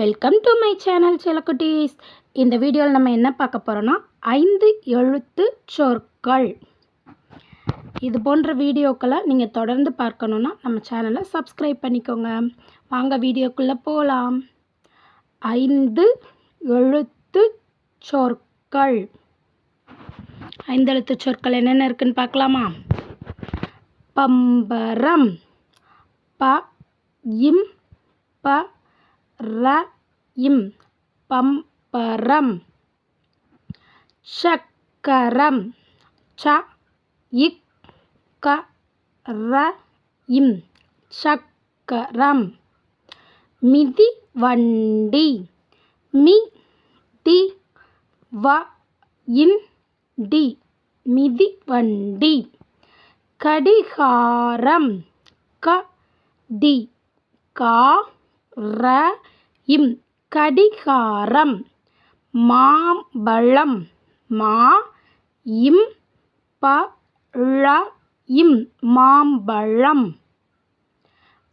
Welcome to my channel செல்லக்குட்டீஸ். இந்த வீடியோவில் நம்ம என்ன பார்க்க போகிறோன்னா 5 எழுத்து சொற்கள். இது போன்ற வீடியோக்களை நீங்கள் தொடர்ந்து பார்க்கணுன்னா நம்ம சேனலை சப்ஸ்கிரைப் பண்ணிக்கோங்க. வாங்க வீடியோக்குள்ளே போகலாம். 5 எழுத்து சொற்கள். 5 எழுத்து சொற்கள் என்னென்ன இருக்குன்னு பார்க்கலாமா? பம்பரம், ப இம் ப ர இம் பம்பரம். சக்கரம், ச இக் க ர இம் சக்கரம். மிதிவண்டி, மி தி வ இன் டி மிதிவண்டி. கடிகாரம், க டி கா ர இம் கடிகாரம். மாம்பழம், மா இம் ப ழ இம் மாம்பழம்.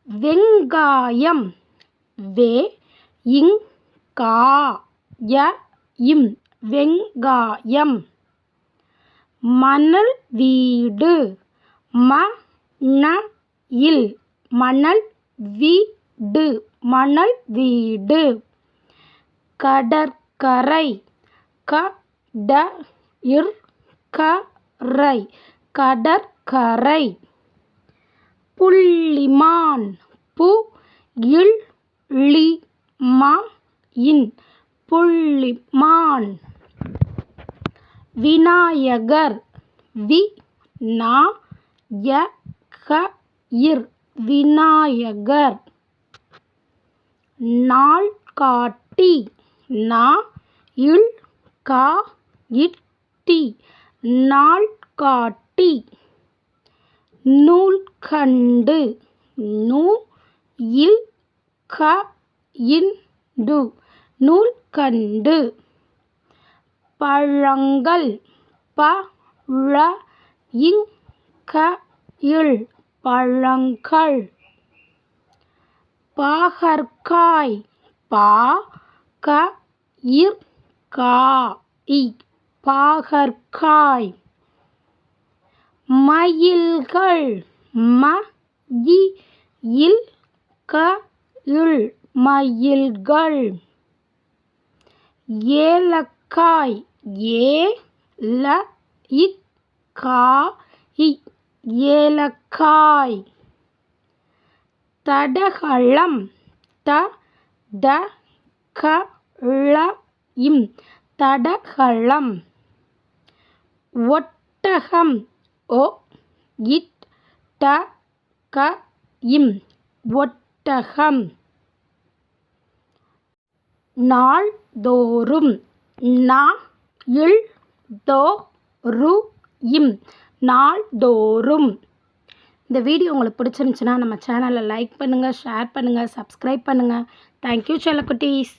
வெங்காயம், வே இங் கா ய இம் வெங்காயம். மணல் வீடு, ம ந இல் மணல் வீடு மணல் வீடு. கடற்கரை, க ட இர் க ரை கடற்கரை. புள்ளிமான், பு இல் லி ம இன் புள்ளிமான். விநாயகர், வி நா ய க இர் விநாயகர். நாள்காட்டி, நா இல் கா இட் டி நாள்காட்டி. நூல்கண்டு, நு இல் க இன் டு நூல்கண்டு. பழங்கள், ப ழ இங் க இல் பழங்கள். பாகற்காய், பா க இர் கா இ பாகற்காய். மயில்கள், ம இ இல் க இல் மயில்கள். ஏலக்காய், ஏ ல இக் கா இ ஏலக்காய். தடகளம், த ட க ள இம் தடகளம். ஒட்டகம், ஒ இட் ட க இம் ஒட்டகம். நாள்தோறும், ந இல் தோ ரு இம் நாள்தோறும். இந்த வீடியோ உங்களுக்கு பிடிச்சிருந்துச்சுன்னா நம்ம சேனலை லைக் பண்ணுங்கள், ஷேர் பண்ணுங்கள், சப்ஸ்கிரைப் பண்ணுங்கள். தேங்க்யூ செல்லக்குட்டீஸ்.